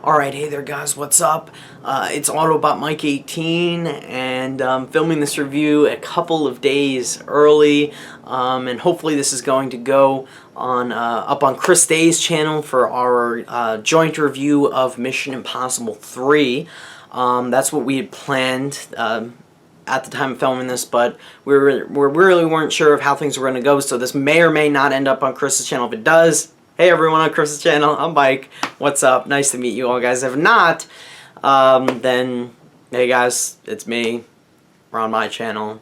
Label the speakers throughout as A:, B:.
A: Alright, hey there guys, what's up? It's Autobot Mike 18, and I'm filming this review a couple of days early, and hopefully this is going to go on up on Chris Day's channel for our joint review of Mission Impossible 3. That's what we had planned at the time of filming this, but we really weren't sure of how things were going to go, so this may or may not end up on Chris's channel. If it does, hey everyone on Chris's channel, I'm Mike. What's up? Nice to meet you all guys. If not, then hey guys, it's me. We're on my channel.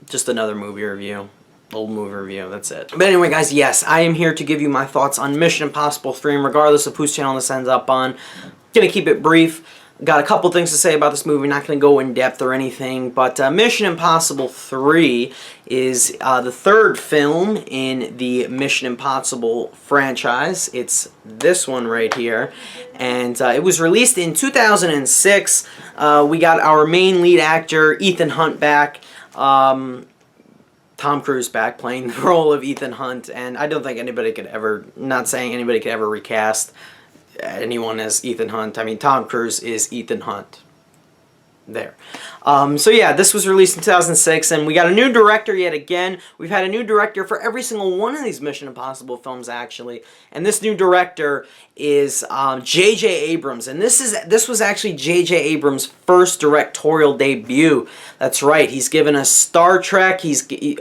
A: Just another movie review. Old movie review, that's it. But anyway guys, yes, I am here to give you my thoughts on Mission Impossible 3, and regardless of whose channel this ends up on, I'm gonna keep it brief. Got a couple things to say about this movie, not going to go in depth or anything, but Mission Impossible 3 is the third film in the Mission Impossible franchise. It's this one right here, and it was released in 2006. We got our main lead actor, Ethan Hunt, back. Tom Cruise back playing the role of Ethan Hunt, and I don't think anybody could ever, not saying anybody could ever recast anyone as Ethan Hunt. I mean, Tom Cruise is Ethan Hunt. There. So yeah, this was released in 2006, and we got a new director yet again. We've had a new director for every single one of these Mission Impossible films, actually. And this new director is J.J. Abrams, and this was actually J.J. Abrams' first directorial debut. That's right. He's given us Star Trek.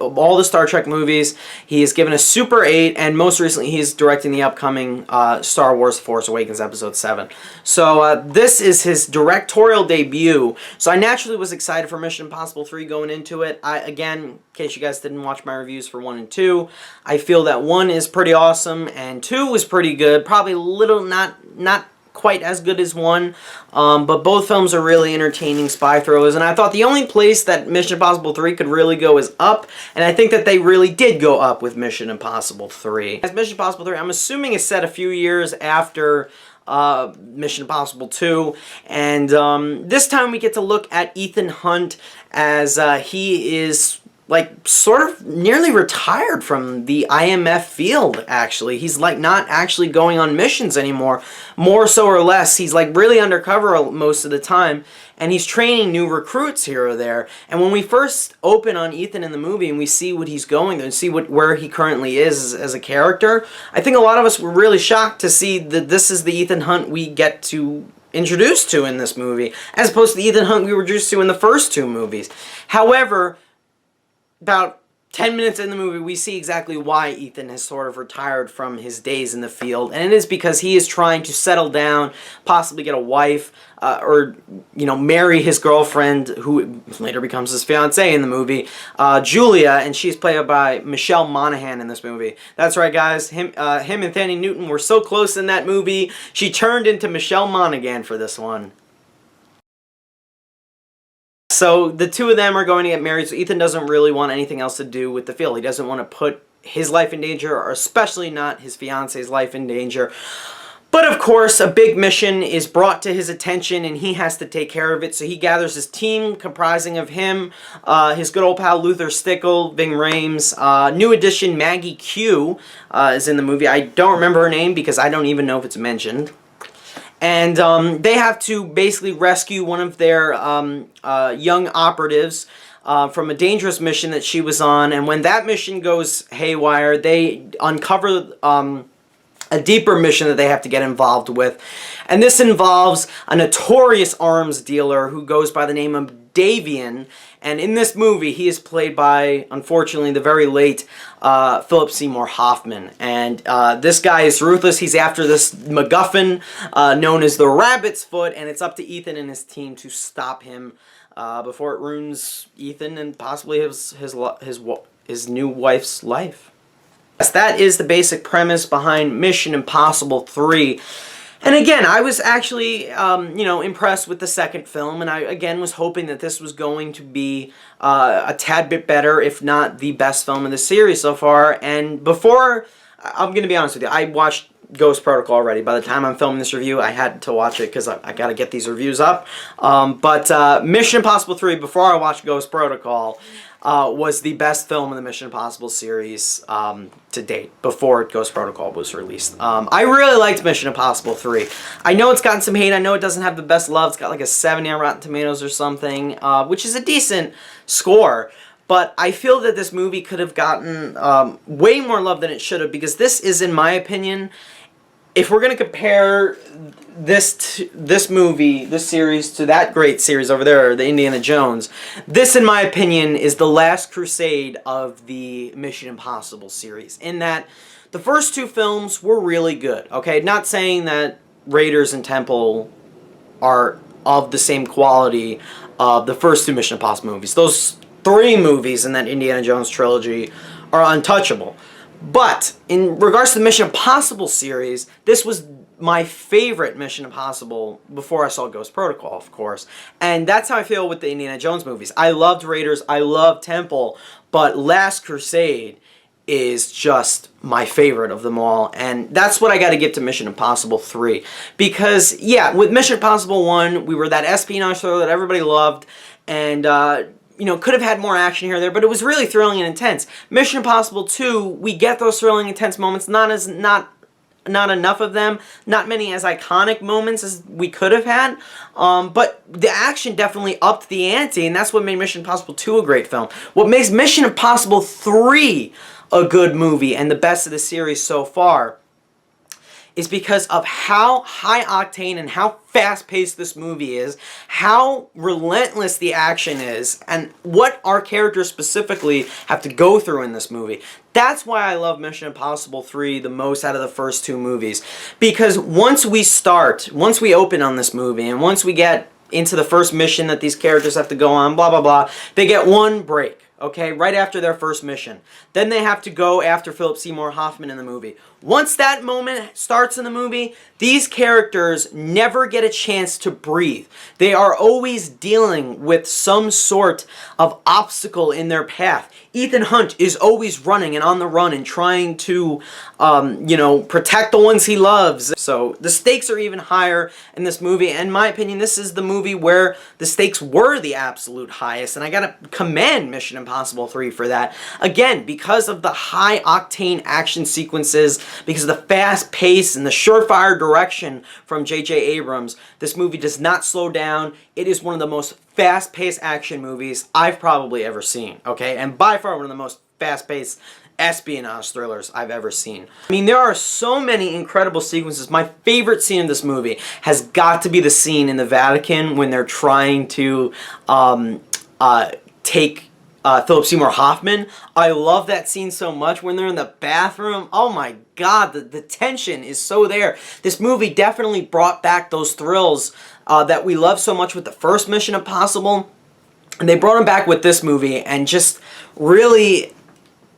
A: All the Star Trek movies. He has given us Super 8, and most recently he's directing the upcoming Star Wars: Force Awakens Episode 7. So this is his directorial debut. So I naturally was excited for Mission Impossible 3 going into it. Again, in case you guys didn't watch my reviews for 1 and 2, I feel that 1 is pretty awesome and 2 was pretty good. Probably a little not quite as good as 1, but both films are really entertaining spy thrillers, and I thought the only place that Mission Impossible 3 could really go is up, and I think that they really did go up with Mission Impossible 3. As Mission Impossible 3, I'm assuming is set a few years after Mission Impossible 2, and this time we get to look at Ethan Hunt as he is like sort of nearly retired from the IMF field. Actually, he's like not actually going on missions anymore, more so or less. He's like really undercover most of the time, and he's training new recruits here or there. And when we first open on Ethan in the movie and we see what he's going through and see where he currently is as a character, I think a lot of us were really shocked to see that this is the Ethan Hunt we get to introduced to in this movie, as opposed to the Ethan Hunt we were introduced to in the first 2 movies. However, about 10 minutes in the movie, we see exactly why Ethan has sort of retired from his days in the field, and it is because he is trying to settle down, possibly get a wife, or, you know, marry his girlfriend, who later becomes his fiancée in the movie, Julia, and she's played by Michelle Monaghan in this movie. That's right, guys. Him and Thandie Newton were so close in that movie, she turned into Michelle Monaghan for this one. So the 2 of them are going to get married, so Ethan doesn't really want anything else to do with the field. He doesn't want to put his life in danger, or especially not his fiance's life in danger. But of course, a big mission is brought to his attention, and he has to take care of it. So he gathers his team, comprising of him, his good old pal Luther Stickle, Ving Rhames, new addition Maggie Q is in the movie. I don't remember her name because I don't even know if it's mentioned. And they have to basically rescue one of their young operatives from a dangerous mission that she was on. And when that mission goes haywire, they uncover a deeper mission that they have to get involved with. And this involves a notorious arms dealer who goes by the name of Davian. And in this movie, he is played by, unfortunately, the very late Phillip Seymour-Hoffman. And this guy is ruthless. He's after this MacGuffin known as the Rabbit's Foot, and it's up to Ethan and his team to stop him before it ruins Ethan and possibly his new wife's life. Yes, that is the basic premise behind Mission Impossible 3. And again, I was actually, you know, impressed with the second film, and I, again, was hoping that this was going to be a tad bit better, if not the best film in the series so far. And before, I'm going to be honest with you, I watched Ghost Protocol already. By the time I'm filming this review, I had to watch it because I got to get these reviews up. But Mission Impossible 3, before I watched Ghost Protocol, was the best film in the Mission Impossible series to date, before Ghost Protocol was released. I really liked Mission Impossible 3. I know it's gotten some hate. I know it doesn't have the best love. It's got like a 70 on Rotten Tomatoes or something, which is a decent score. But I feel that this movie could have gotten way more love than it should have, because this is, in my opinion, if we're going to compare this series to that great series over there, the Indiana Jones, this, in my opinion, is the last crusade of the Mission Impossible series, in that the first two films were really good, okay? Not saying that Raiders and Temple are of the same quality of the first two Mission Impossible movies. Those three movies in that Indiana Jones trilogy are untouchable. But in regards to the Mission Impossible series, this was my favorite Mission Impossible before I saw Ghost Protocol, of course. And that's how I feel with the Indiana Jones movies. I loved Raiders, I loved Temple, but Last Crusade is just my favorite of them all. And that's what I got to give to Mission Impossible 3. Because, yeah, with Mission Impossible 1, we were that espionage thriller that everybody loved, and you know, could have had more action here or there, but it was really thrilling and intense. Mission Impossible 2, we get those thrilling, intense moments, not enough of them, not many as iconic moments as we could have had, but the action definitely upped the ante, and that's what made Mission Impossible 2 a great film. What makes Mission Impossible 3 a good movie, and the best of the series so far, is because of how high octane and how fast paced this movie is, how relentless the action is, and what our characters specifically have to go through in this movie. That's why I love Mission Impossible 3 the most out of the first two movies. Because once we open on this movie, and once we get into the first mission that these characters have to go on, blah, blah, blah, they get one break. Okay, right after their first mission. Then they have to go after Phillip Seymour-Hoffman in the movie. Once that moment starts in the movie, these characters never get a chance to breathe. They are always dealing with some sort of obstacle in their path. Ethan Hunt is always running and on the run and trying to, you know, protect the ones he loves. So the stakes are even higher in this movie. In my opinion, this is the movie where the stakes were the absolute highest. And I gotta commend Mission Impossible 3 for that. Again, because of the high octane action sequences, because of the fast pace and the surefire direction from J.J. Abrams, this movie does not slow down. It is one of the most fast-paced action movies I've probably ever seen, okay? And by far one of the most fast-paced espionage thrillers I've ever seen. I mean, there are so many incredible sequences. My favorite scene in this movie has got to be the scene in the Vatican when they're trying to take Phillip Seymour-Hoffman. I love that scene so much when they're in the bathroom. Oh my god, the tension is so there. This movie definitely brought back those thrills that we love so much with the first Mission Impossible. And they brought them back with this movie, and just really,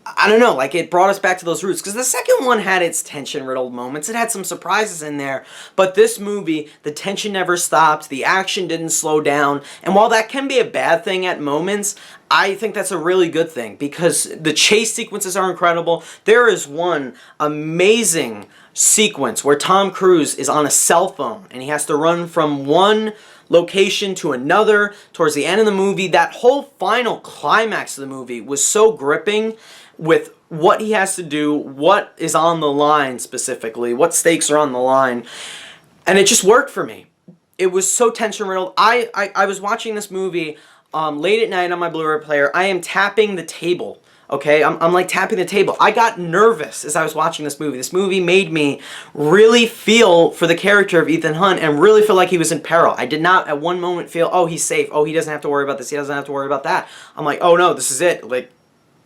A: I don't know, like, it brought us back to those roots. Because the second one had its tension-riddled moments. It had some surprises in there. But this movie, the tension never stopped. The action didn't slow down. And while that can be a bad thing at moments, I think that's a really good thing. Because the chase sequences are incredible. There is one amazing sequence where Tom Cruise is on a cell phone. And he has to run from one location to another towards the end of the movie. That whole final climax of the movie was so gripping, with what he has to do, what is on the line specifically, what stakes are on the line, and it just worked for me. It was so tension-riddled. I was watching this movie late at night on my Blu-ray player. I am tapping the table, okay? I'm like tapping the table. I got nervous as I was watching this movie. This movie made me really feel for the character of Ethan Hunt and really feel like he was in peril. I did not at one moment feel, oh, he's safe. Oh, he doesn't have to worry about this. He doesn't have to worry about that. I'm like, oh no, this is it. Like,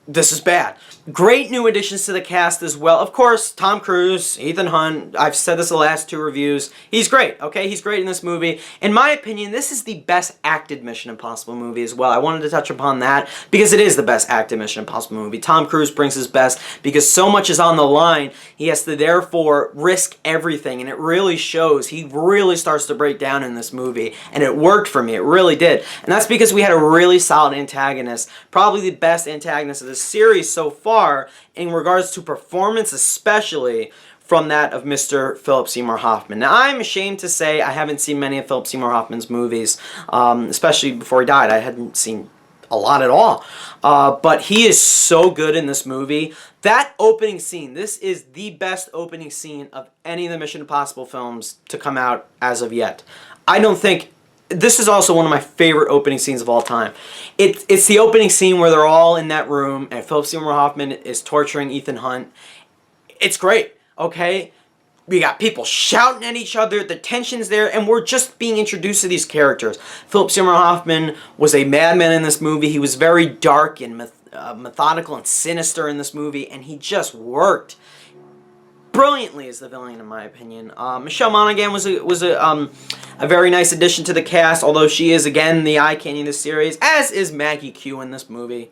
A: this is bad. Great new additions to the cast as well. Of course, Tom Cruise, Ethan Hunt, I've said this the last two reviews. He's great, okay? He's great in this movie. In my opinion, this is the best acted Mission Impossible movie as well. I wanted to touch upon that because it is the best acted Mission Impossible movie. Tom Cruise brings his best because so much is on the line. He has to therefore risk everything, and it really shows. He really starts to break down in this movie, and it worked for me. It really did. And that's because we had a really solid antagonist, probably the best antagonist of the series so far in regards to performance, especially from that of Mr. Phillip Seymour-Hoffman. Now, I'm ashamed to say I haven't seen many of Phillip Seymour-Hoffman's movies, especially before he died. I hadn't seen a lot at all. But he is so good in this movie. That opening scene, this is the best opening scene of any of the Mission Impossible films to come out as of yet. I don't think... This is also one of my favorite opening scenes of all time. It's the opening scene where they're all in that room and Phillip Seymour-Hoffman is torturing Ethan Hunt. It's great, okay? We got people shouting at each other, the tension's there, and we're just being introduced to these characters. Phillip Seymour-Hoffman was a madman in this movie. He was very dark and methodical and sinister in this movie, and he just worked brilliantly as the villain, in my opinion. Michelle Monaghan was a very nice addition to the cast, although she is, again, the eye candy in this series, as is Maggie Q in this movie.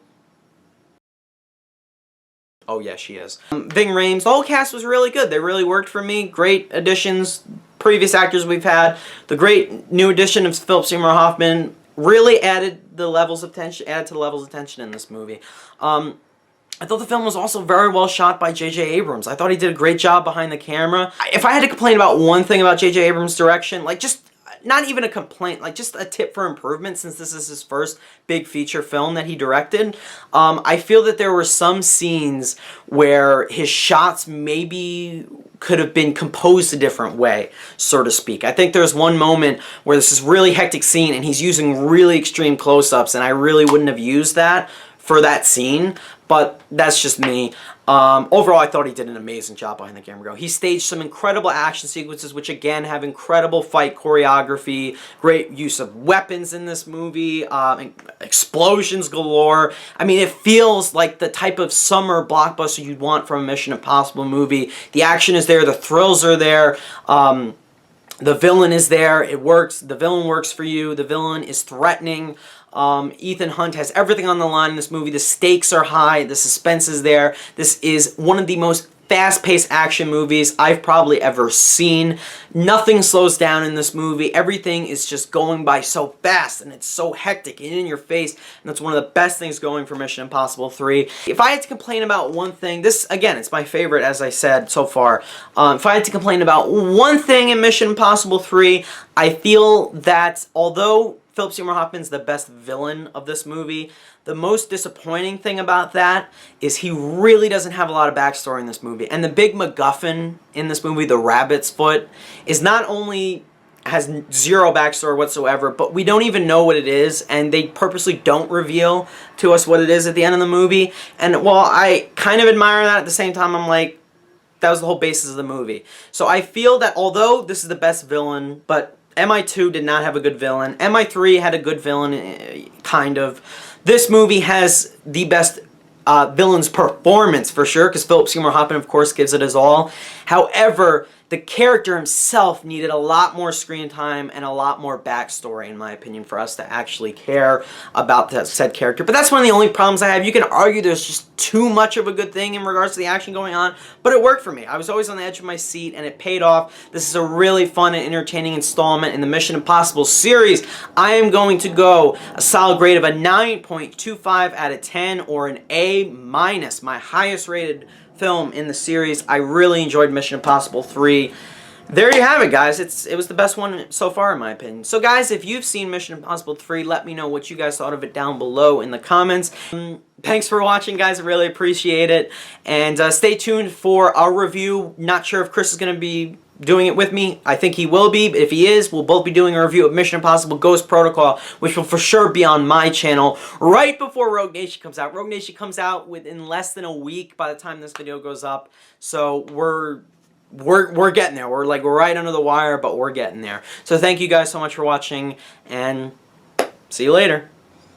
A: Oh, yeah, she is. Ving Rhames, the whole cast was really good. They really worked for me. Great additions, previous actors we've had. The great new addition of Phillip Seymour-Hoffman really added to the levels of tension in this movie. I thought the film was also very well shot by J.J. Abrams. I thought he did a great job behind the camera. If I had to complain about one thing about J.J. Abrams' direction, like just not even a complaint, like just a tip for improvement since this is his first big feature film that he directed, I feel that there were some scenes where his shots maybe could have been composed a different way, so to speak. I think there's one moment where this is really hectic scene and he's using really extreme close-ups, and I really wouldn't have used that for that scene, but that's just me. Overall, I thought he did an amazing job behind the camera. He staged some incredible action sequences, which again have incredible fight choreography, great use of weapons in this movie, explosions galore. I mean, it feels like the type of summer blockbuster you'd want from a Mission Impossible movie. The action is there, the thrills are there, the villain is there, it works, the villain works for you, the villain is threatening. Ethan Hunt has everything on the line in this movie. The stakes are high. The suspense is there. This is one of the most fast-paced action movies I've probably ever seen. Nothing slows down in this movie. Everything is just going by so fast, and it's so hectic and in your face, and that's one of the best things going for Mission Impossible 3. If I had to complain about one thing, this, again, it's my favorite, as I said, so far. If I had to complain about one thing in Mission Impossible 3, I feel that although Phillip Seymour-Hoffman's the best villain of this movie, the most disappointing thing about that is he really doesn't have a lot of backstory in this movie. And the big MacGuffin in this movie, the rabbit's foot, is not only has zero backstory whatsoever, but we don't even know what it is, and they purposely don't reveal to us what it is at the end of the movie. And while I kind of admire that, at the same time I'm like, that was the whole basis of the movie. So I feel that although this is the best villain, but MI2 did not have a good villain. MI3 had a good villain, kind of. This movie has the best villain's performance, for sure, because Phillip Seymour-Hoffman, of course, gives it his all. However, the character himself needed a lot more screen time and a lot more backstory, in my opinion, for us to actually care about that said character. But that's one of the only problems I have. You can argue there's just too much of a good thing in regards to the action going on, but it worked for me. I was always on the edge of my seat, and it paid off. This is a really fun and entertaining installment in the Mission Impossible series. I am going to go a solid grade of a 9.25 out of 10, or an A-, my highest rated film in the series. I really enjoyed Mission Impossible 3. There you have it, guys. It was the best one so far, in my opinion. So, guys, if you've seen Mission Impossible 3, let me know what you guys thought of it down below in the comments. Thanks for watching, guys. I really appreciate it. And stay tuned for our review. Not sure if Chris is going to be doing it with me. I think he will be, but if he is, we'll both be doing a review of Mission Impossible Ghost Protocol, which will for sure be on my channel right before Rogue Nation comes out. Rogue Nation comes out within less than a week by the time this video goes up, so we're getting there. We're right under the wire, but we're getting there. So thank you guys so much for watching, and see you later.